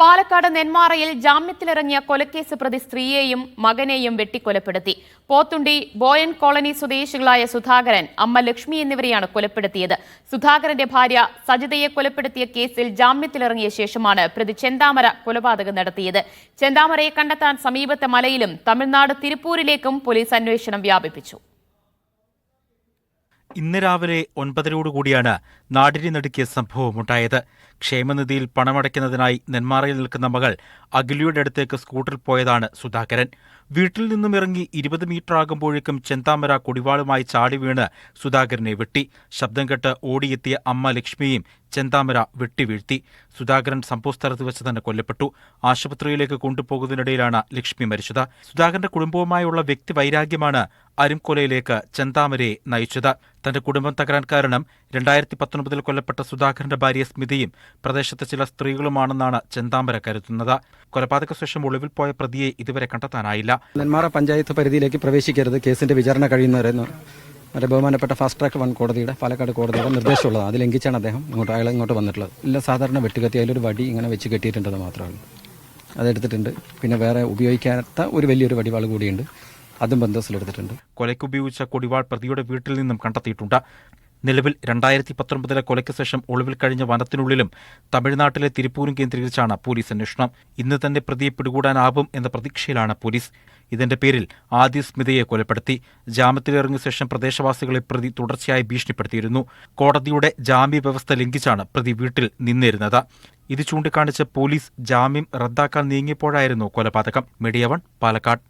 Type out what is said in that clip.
പാലക്കാട് നെന്മാറയിൽ ജാമ്യത്തിലിറങ്ങിയ കൊലക്കേസ് പ്രതി സ്ത്രീയെയും മകനെയും വെട്ടിക്കൊലപ്പെടുത്തി. പോത്തുണ്ടി ബോയൻ കോളനി സ്വദേശികളായ സുധാകരൻ, അമ്മ ലക്ഷ്മി എന്നിവരെയാണ് കൊലപ്പെടുത്തിയത്. സുധാകരന്റെ ഭാര്യ സജിതയെ കൊലപ്പെടുത്തിയ കേസിൽ ജാമ്യത്തിലിറങ്ങിയ ശേഷമാണ് പ്രതി ചെന്താമര കൊലപാതകം നടത്തിയത്. ചെന്താമരയെ കണ്ടെത്താൻ സമീപത്തെ മലയിലും തമിഴ്നാട് തിരുപ്പൂരിലേക്കും പോലീസ് അന്വേഷണം വ്യാപിപ്പിച്ചു. ഇന്ന് രാവിലെ 9:30 നാടിനെ നടുക്കിയ സംഭവമുണ്ടായത്. ക്ഷേമനിധിയിൽ പണമടയ്ക്കുന്നതിനായി നെന്മാറയിൽ നിൽക്കുന്ന മകൾ അഖിലയുടെ അടുത്തേക്ക് സ്കൂട്ടറിൽ പോയതാണ് സുധാകരൻ. വീട്ടിൽ നിന്നും ഇറങ്ങി 20 മീറ്റർ ആകുമ്പോഴേക്കും ചെന്താമര കുടിവാളുമായി ചാടി വീണ് സുധാകരനെ വെട്ടി. ശബ്ദം കേട്ട് ഓടിയെത്തിയ അമ്മ ലക്ഷ്മിയും ചെന്താമര വെട്ടിവീഴ്ത്തി. സുധാകരൻ സംഭവസ്ഥലത്ത് വെച്ച് തന്നെ കൊല്ലപ്പെട്ടു. ആശുപത്രിയിലേക്ക് കൊണ്ടുപോകുന്നതിനിടയിലാണ് ലക്ഷ്മി മരിച്ചത്. സുധാകരന്റെ കുടുംബവുമായുള്ള വ്യക്തി വൈരാഗ്യമാണ് അരുംകൊലയിലേക്ക് ചെന്താമരയെ നയിച്ചത്. തന്റെ കുടുംബം തകരാൻ കാരണം 2019 കൊല്ലപ്പെട്ട സുധാകരന്റെ ഭാര്യ സ്മിതയും പ്രദേശത്തെ ചില സ്ത്രീകളുമാണെന്നാണ് ചെന്താമര കരുതുന്നത്. കൊലപാതക ശേഷം ഒളിവിൽ പോയ പ്രതിയെ ഇതുവരെ കണ്ടെത്താനായില്ല. നെന്മാറ പഞ്ചായത്ത് പരിധിയിലേക്ക് പ്രവേശിക്കരുത്, കേസിന്റെ വിചാരണ കഴിയുന്നവരെന്ന് ബഹുമാനപ്പെട്ട ഫാസ്റ്റ് ട്രാക്ക് 1 കോടതിയുടെ പാലക്കാട് കോടതിയുടെ നിർദ്ദേശമുള്ളത്. അത് ലംഘിച്ചാണ് അദ്ദേഹം ഇങ്ങോട്ട് വന്നിട്ടുള്ളത്. ഇല്ല, സാധാരണ വെട്ടുകത്തി അതിലൊരു വടി ഇങ്ങനെ വെച്ച് കെട്ടിയിട്ടുണ്ടെന്ന് മാത്രമാണ്. അതെടുത്തിട്ടുണ്ട്. പിന്നെ വേറെ ഉപയോഗിക്കാത്ത ഒരു വലിയൊരു വടിവാൾ കൂടിയുണ്ട്, അതും ബന്ധത്തിലെടുത്തിട്ടുണ്ട്. കൊലയ്ക്ക് ഉപയോഗിച്ച കൊടിവാൾ പ്രതിയുടെ വീട്ടിൽ നിന്നും കണ്ടെത്തിയിട്ടുണ്ട്. നിലവിൽ 2019 കൊലയ്ക്ക് ശേഷം ഒളിവിൽ കഴിഞ്ഞ വനത്തിനുള്ളിലും തമിഴ്നാട്ടിലെ തിരുപ്പൂരും കേന്ദ്രീകരിച്ചാണ് പോലീസ് അന്വേഷണം. ഇന്ന് തന്നെ പ്രതിയെ പിടികൂടാനാവും എന്ന പ്രതീക്ഷയിലാണ് പോലീസ്. ഇതിന്റെ പേരിൽ ആദ്യ സ്മിതയെ കൊലപ്പെടുത്തി. ജാമ്യത്തിലിറങ്ങിയ ശേഷം പ്രദേശവാസികളെ പ്രതി തുടർച്ചയായി ഭീഷണിപ്പെടുത്തിയിരുന്നു. കോടതിയുടെ ജാമ്യ വ്യവസ്ഥ ലംഘിച്ചാണ് പ്രതി വീട്ടിൽ നിന്നിരുന്നത്. ഇത് ചൂണ്ടിക്കാണിച്ച് പോലീസ് ജാമ്യം റദ്ദാക്കാൻ നീങ്ങിയപ്പോഴായിരുന്നു കൊലപാതകം. മീഡിയ 1 പാലക്കാട്.